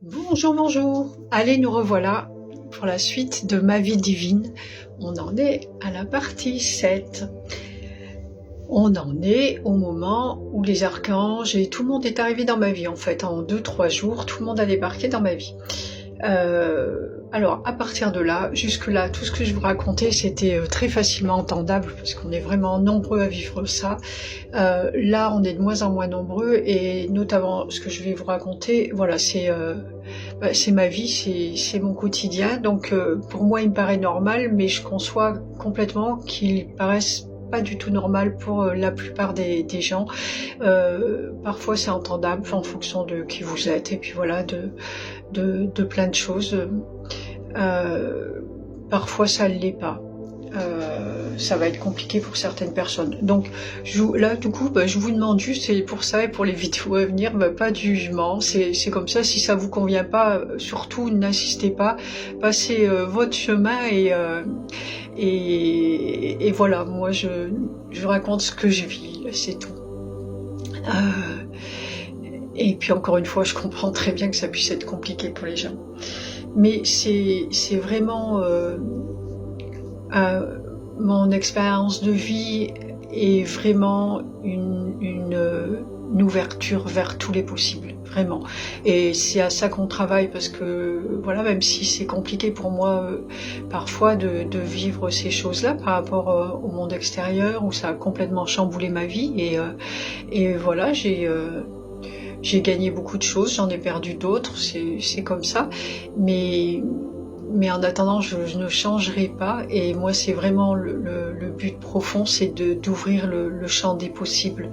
Bonjour, bonjour. Allez, nous revoilà pour la suite de ma vie divine. On en est à la partie 7. On en est au moment où les archanges et tout le monde est arrivé dans ma vie. En fait, en 2-3 jours, tout le monde a débarqué dans ma vie. Alors, à partir de là, jusque-là, tout ce que je vous racontais, c'était très facilement entendable, parce qu'on est vraiment nombreux à vivre ça. Là, on est de moins en moins nombreux, et notamment, ce que je vais vous raconter, voilà, c'est ma vie, c'est mon quotidien. Donc, pour moi, il me paraît normal, mais je conçois complètement qu'il paraisse pas du tout normal pour la plupart des gens. Parfois c'est entendable en fonction de qui vous êtes, et puis voilà, de plein de choses. Parfois ça ne l'est pas. Ça va être compliqué pour certaines personnes. Donc là, du coup, je vous demande juste, c'est pour ça et pour les vidéos à venir, pas de jugement. C'est comme ça. Si ça vous convient pas, surtout n'insistez pas. Passez votre chemin et voilà. Moi, je raconte ce que je vis. C'est tout. Et puis encore une fois, je comprends très bien que ça puisse être compliqué pour les gens. Mais c'est vraiment mon expérience de vie est vraiment une ouverture vers tous les possibles, vraiment. Et c'est à ça qu'on travaille, parce que voilà, même si c'est compliqué pour moi parfois de vivre ces choses-là par rapport au monde extérieur, où ça a complètement chamboulé ma vie, et voilà, j'ai gagné beaucoup de choses, j'en ai perdu d'autres, c'est comme ça, mais en attendant, je ne changerai pas, et moi c'est vraiment le but profond, c'est d'ouvrir le champ des possibles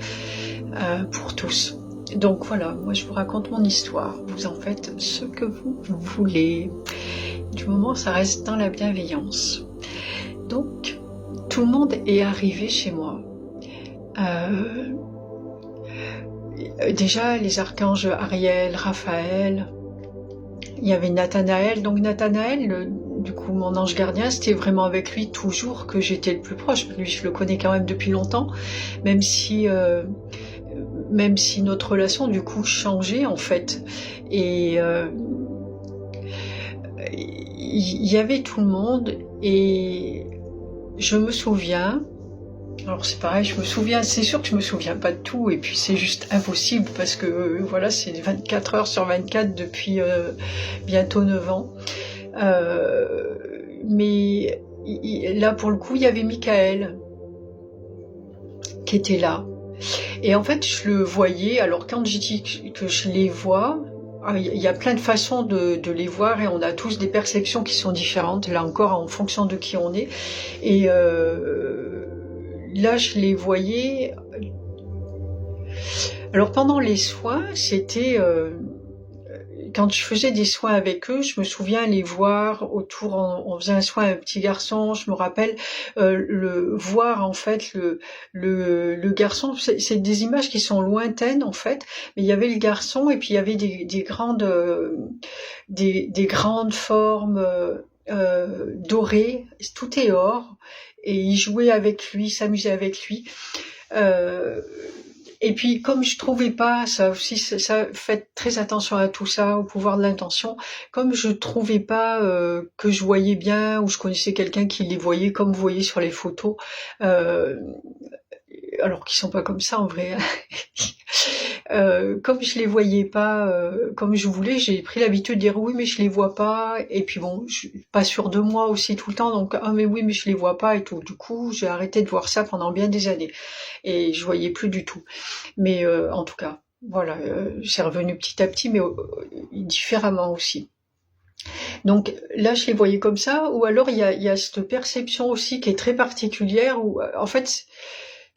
pour tous. Donc voilà, moi je vous raconte mon histoire, vous en faites ce que vous voulez, du moment où ça reste dans la bienveillance. Donc, tout le monde est arrivé chez moi. Déjà les archanges Ariel, Raphaël, il y avait Nathanaël. Donc Nathanaël, du coup mon ange gardien, c'était vraiment avec lui toujours que j'étais le plus proche. Lui, je le connais quand même depuis longtemps, même si notre relation du coup changeait en fait. Et il y avait tout le monde, et je me souviens. Alors c'est pareil, je me souviens, c'est sûr que je me souviens pas de tout, et puis c'est juste impossible, parce que voilà, c'est 24 heures sur 24 depuis bientôt 9 ans. Mais là pour le coup, il y avait Michael qui était là. Et en fait, je le voyais. Alors quand je dis que je les vois, il y a plein de façons de les voir, et on a tous des perceptions qui sont différentes, là encore en fonction de qui on est. Et là, je les voyais. Alors pendant les soins, c'était quand je faisais des soins avec eux, je me souviens les voir autour. On faisait un soin à un petit garçon, je me rappelle le voir en fait le garçon. C'est des images qui sont lointaines en fait, mais il y avait le garçon, et puis il y avait des grandes formes dorées. Tout est or. Et il jouait avec lui, s'amusait avec lui. Et puis, comme je trouvais pas, ça aussi, ça, faites très attention à tout ça, au pouvoir de l'intention. Comme je trouvais pas que je voyais bien, ou je connaissais quelqu'un qui les voyait comme vous voyez sur les photos, alors qu'ils sont pas comme ça en vrai. Comme je les voyais pas comme je voulais, j'ai pris l'habitude de dire oui mais je les vois pas, et puis bon, je suis pas sûre de moi aussi tout le temps, donc ah mais oui mais je les vois pas et tout. Du coup j'ai arrêté de voir ça pendant bien des années, et je voyais plus du tout. Mais en tout cas voilà, c'est revenu petit à petit, mais différemment aussi. Donc là je les voyais comme ça, ou alors il y a cette perception aussi qui est très particulière, où en fait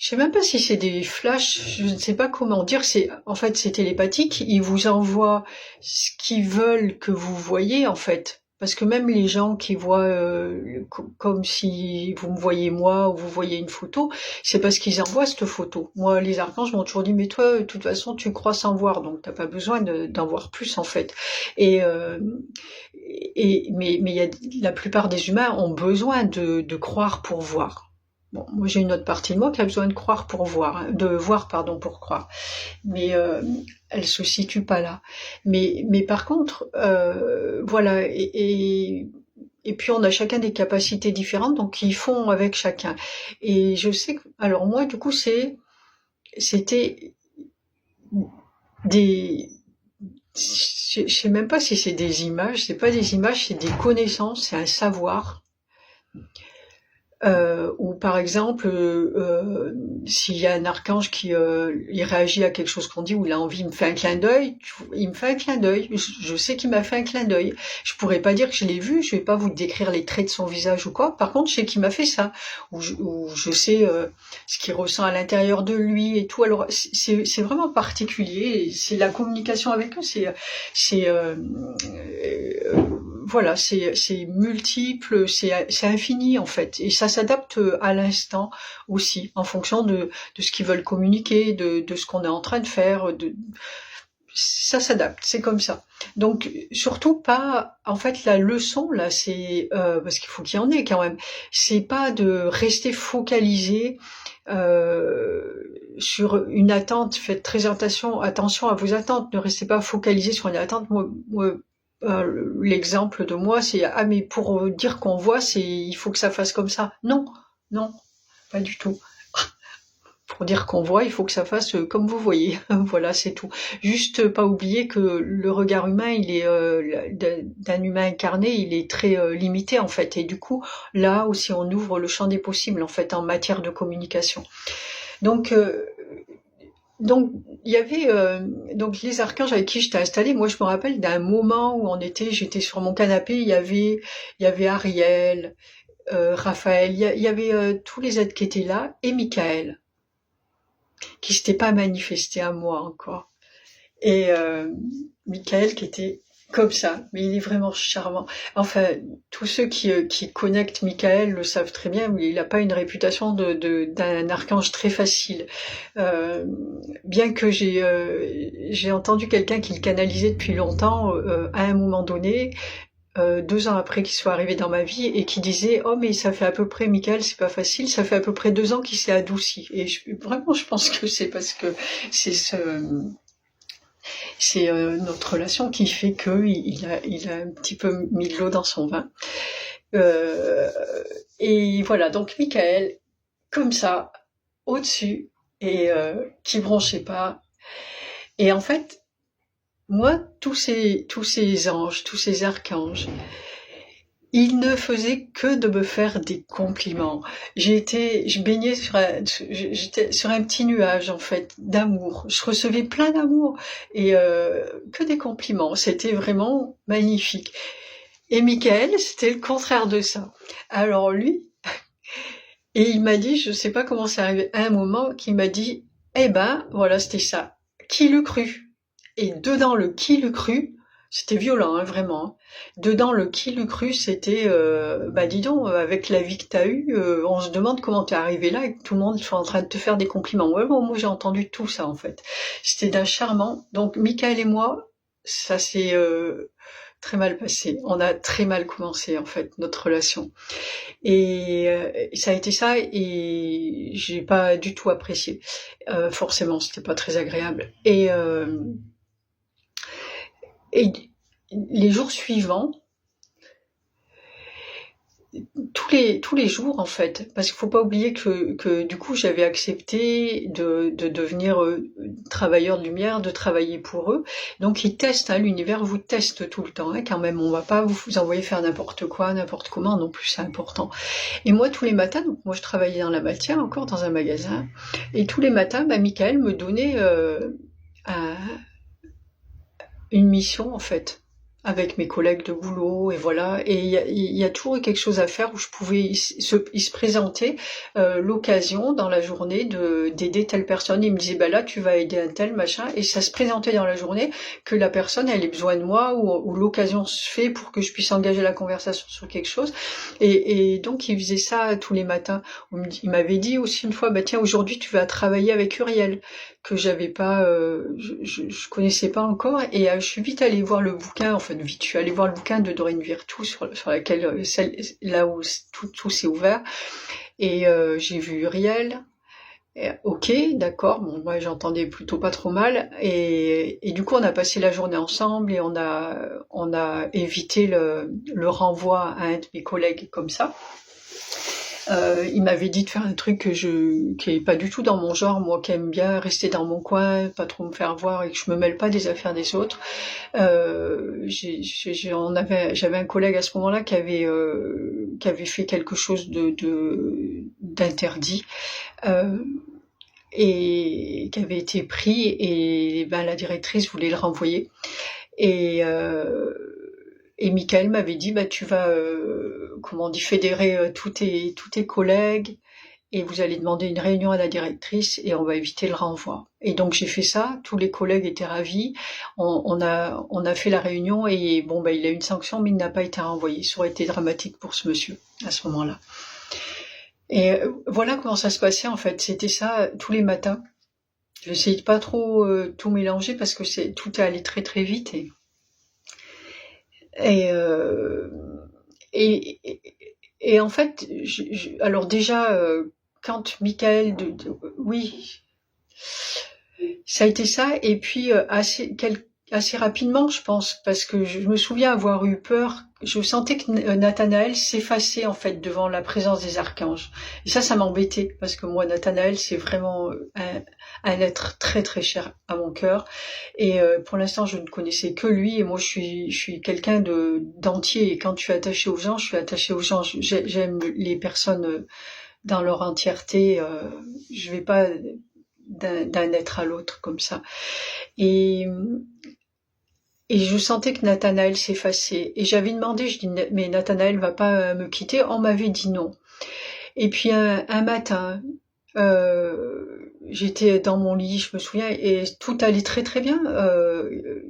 je sais même pas si c'est des flashs, je ne sais pas comment dire, en fait c'est télépathique, ils vous envoient ce qu'ils veulent que vous voyez en fait. Parce que même les gens qui voient comme si vous me voyez moi, ou vous voyez une photo, c'est parce qu'ils envoient cette photo. Moi, les archanges m'ont toujours dit, mais toi, de toute façon, tu crois sans voir, donc t'as pas besoin d'en voir plus en fait. Et, mais la plupart des humains ont besoin de croire pour voir. Bon, moi j'ai une autre partie de moi qui a besoin de croire pour voir, hein, de voir pardon pour croire, mais elle se situe pas là. Mais par contre, voilà, et puis on a chacun des capacités différentes, donc ils font avec chacun. Et je sais que, alors moi du coup c'était des, je sais même pas si c'est des images, c'est pas des images, c'est des connaissances, c'est un savoir. Ou par exemple, s'il y a un archange qui il réagit à quelque chose qu'on dit, ou il a envie, il me fait un clin d'œil, il me fait un clin d'œil. Je sais qu'il m'a fait un clin d'œil. Je pourrais pas dire que je l'ai vu, je vais pas vous décrire les traits de son visage ou quoi. Par contre, je sais qu'il m'a fait ça, ou je sais ce qu'il ressent à l'intérieur de lui et tout. Alors c'est vraiment particulier. C'est la communication avec eux, c'est voilà, c'est multiple, c'est infini en fait, et ça s'adapte à l'instant aussi, en fonction de ce qu'ils veulent communiquer, de ce qu'on est en train de faire, ça s'adapte, c'est comme ça. Donc surtout pas, en fait la leçon là, c'est parce qu'il faut qu'il y en ait quand même, c'est pas de rester focalisé sur une attente. Faites très attention à vos attentes, ne restez pas focalisé sur une attente. Moi, l'exemple de moi, c'est ah mais pour dire qu'on voit, c'est il faut que ça fasse comme ça. Non, non, pas du tout. Pour dire qu'on voit, il faut que ça fasse comme vous voyez. Voilà, c'est tout. Juste pas oublier que le regard humain, il est d'un humain incarné, il est très limité en fait. Et du coup, là aussi, on ouvre le champ des possibles en fait en matière de communication. Donc donc il y avait donc les archanges avec qui j'étais installée. Moi, je me rappelle d'un moment où j'étais sur mon canapé. Il y avait Ariel, Raphaël, il y avait tous les êtres qui étaient là, et Michael, qui s'était pas manifesté à moi encore. Et Michael qui était comme ça, mais il est vraiment charmant. Enfin, tous ceux qui connectent Michael le savent très bien, mais il n'a pas une réputation d'un archange très facile. Bien que j'ai entendu quelqu'un qui le canalisait depuis longtemps, à un moment donné, 2 ans après qu'il soit arrivé dans ma vie, et qui disait oh mais ça fait à peu près, Michael, c'est pas facile, ça fait à peu près 2 ans qu'il s'est adouci. Et vraiment je pense que c'est parce que c'est notre relation qui fait que il a un petit peu mis de l'eau dans son vin. Et voilà, donc Michael, comme ça, au-dessus, et qui bronchait pas. Et en fait, moi, tous ces anges, tous ces archanges, ils ne faisaient que de me faire des compliments. Je baignais j'étais sur un petit nuage, en fait, d'amour. Je recevais plein d'amour, et que des compliments. C'était vraiment magnifique. Et Michael, c'était le contraire de ça. Alors lui, et il m'a dit, je sais pas comment c'est arrivé, à un moment, qu'il m'a dit, eh ben, voilà, c'était ça. Qui l'eût cru? Et dedans le qui l'eût cru, c'était violent, hein, vraiment, hein. Dedans le qui l'eût cru, c'était, bah dis donc, avec la vie que t'as eue, on se demande comment t'es arrivé là et que tout le monde soit en train de te faire des compliments. Ouais, bon, moi j'ai entendu tout ça en fait. C'était d'un charmant. Donc Michael et moi, ça s'est très mal passé. On a très mal commencé en fait notre relation. Et ça a été ça, et j'ai pas du tout apprécié. Forcément, c'était pas très agréable. Et les jours suivants, tous les jours en fait, parce qu'il faut pas oublier que du coup j'avais accepté de devenir travailleur de lumière, de travailler pour eux. Donc ils testent, hein, l'univers vous teste tout le temps, hein, quand même. On va pas vous envoyer faire n'importe quoi, n'importe comment non plus, c'est important. Et moi tous les matins, donc moi je travaillais dans la matière, encore dans un magasin, et tous les matins, bah, Michael me donnait une mission en fait, avec mes collègues de boulot, et voilà. Et il y a toujours quelque chose à faire où je pouvais, il se présentait l'occasion dans la journée d'aider telle personne. Il me disait bah là tu vas aider un tel machin, et ça se présentait dans la journée que la personne elle ait besoin de moi, ou l'occasion se fait pour que je puisse engager la conversation sur quelque chose. Et donc il faisait ça tous les matins. Il m'avait dit aussi une fois bah tiens aujourd'hui tu vas travailler avec Uriel, que j'avais pas, je connaissais pas encore, et je suis vite allée voir le bouquin, enfin vite, je suis allée voir le bouquin de Doreen Virtue sur laquelle là où tout s'est ouvert, Et j'ai vu Uriel. Et, ok, d'accord. Bon, moi j'entendais plutôt pas trop mal. Et du coup, on a passé la journée ensemble et on a évité le renvoi à un de mes collègues comme ça. Il m'avait dit de faire un truc qui est pas du tout dans mon genre, moi qui aime bien rester dans mon coin, pas trop me faire voir et que je me mêle pas des affaires des autres. J'avais un collègue à ce moment-là qui avait fait quelque chose d'interdit et qui avait été pris et ben la directrice voulait le renvoyer et Michael m'avait dit bah tu vas comment on dit fédérer tous tes collègues et vous allez demander une réunion à la directrice et on va éviter le renvoi. Et donc j'ai fait ça, tous les collègues étaient ravis, on a fait la réunion et bon bah il a eu une sanction mais il n'a pas été renvoyé. Ça aurait été dramatique pour ce monsieur à ce moment-là. Et voilà comment ça se passait en fait, c'était ça tous les matins. J'essayais de pas trop tout mélanger parce que tout est allé très très vite et, euh, et, et en fait, alors déjà, quand Michael, oui, ça a été ça, et puis assez rapidement, je pense, parce que je me souviens avoir eu peur. Je sentais que Nathanaël s'effaçait en fait devant la présence des archanges. Et ça m'embêtait parce que moi, Nathanaël, c'est vraiment un être très très cher à mon cœur. Et pour l'instant, je ne connaissais que lui. Et moi, je suis quelqu'un d'entier. Et quand je suis attachée aux gens, je suis attachée aux gens. J'aime les personnes dans leur entièreté. Je vais pas d'un être à l'autre comme ça. Et je sentais que Nathanaël s'effaçait. Et j'avais demandé, je dis, mais Nathanaël va pas me quitter. On m'avait dit non. Et puis un matin, j'étais dans mon lit, je me souviens, et tout allait très très bien.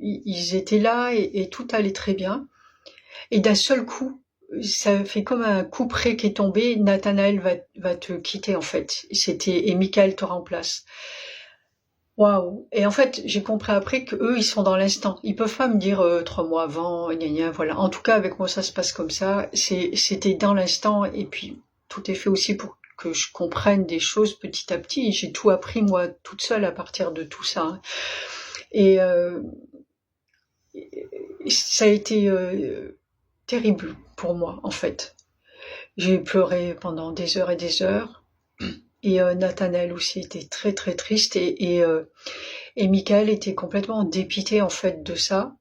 Ils étaient là et tout allait très bien. Et d'un seul coup, ça fait comme un coup près qui est tombé. Nathanaël va te quitter en fait. Et Michael te remplace. Waouh! Et en fait, j'ai compris après que eux, ils sont dans l'instant. Ils peuvent pas me dire 3 mois avant, gna gna, voilà. En tout cas, avec moi, ça se passe comme ça. C'était dans l'instant, et puis tout est fait aussi pour que je comprenne des choses petit à petit. J'ai tout appris moi toute seule à partir de tout ça. Hein. Et ça a été terrible pour moi, en fait. J'ai pleuré pendant des heures et des heures. Et Nathanaël aussi était très très triste et Michael était complètement dépité en fait de ça.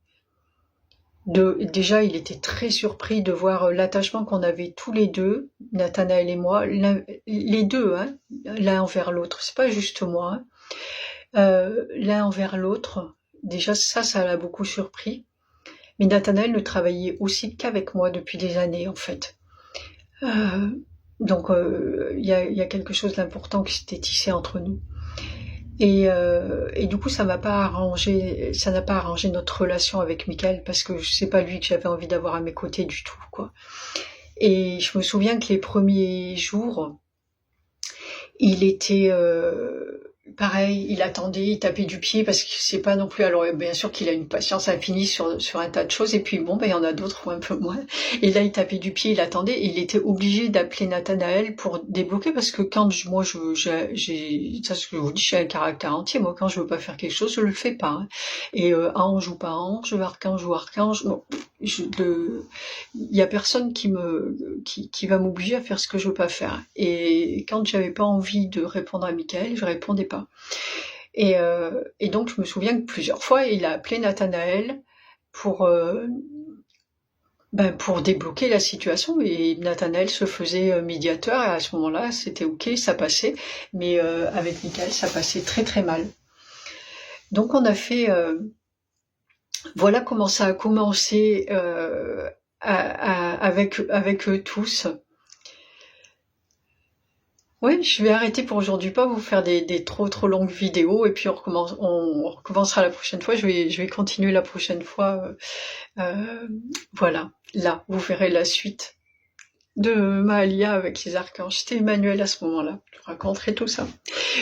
Déjà, il était très surpris de voir l'attachement qu'on avait tous les deux, Nathanaël et moi, les deux, hein, l'un envers l'autre. C'est pas juste moi, hein. L'un envers l'autre. Déjà, ça l'a beaucoup surpris. Mais Nathanaël ne travaillait aussi qu'avec moi depuis des années, en fait. Donc, il y a quelque chose d'important qui s'était tissé entre nous. Et du coup, ça n'a pas arrangé notre relation avec Michael parce que c'est pas lui que j'avais envie d'avoir à mes côtés du tout, quoi. Et je me souviens que les premiers jours, il était pareil, il attendait, il tapait du pied parce que c'est pas non plus. Alors bien sûr qu'il a une patience infinie sur un tas de choses et puis bon ben il y en a d'autres ou un peu moins. Et là il tapait du pied, il attendait et il était obligé d'appeler Nathanaël pour débloquer parce que quand j'ai ça ce que je vous dis, j'ai un caractère entier. Moi quand je veux pas faire quelque chose, je le fais pas. Hein. Et ange ou pas ange, archange ou archange, non, il y a personne qui va m'obliger à faire ce que je veux pas faire. Et quand j'avais pas envie de répondre à Michael, je répondais pas. Et donc je me souviens que plusieurs fois il a appelé Nathanaël pour débloquer la situation et Nathanaël se faisait médiateur et à ce moment-là c'était ok, ça passait, mais avec Michael ça passait très très mal. Donc on a fait voilà comment ça a commencé avec eux tous. Oui, je vais arrêter pour aujourd'hui, pas vous faire des trop longues vidéos et puis on recommencera la prochaine fois. Je vais continuer la prochaine fois. Voilà, là, vous verrez la suite de Mahalia avec les archanges. C'était Emmanuel à ce moment-là. Je vous raconterai tout ça.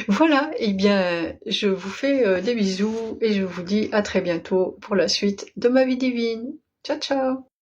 Voilà, et bien, je vous fais des bisous et je vous dis à très bientôt pour la suite de ma vie divine. Ciao, ciao!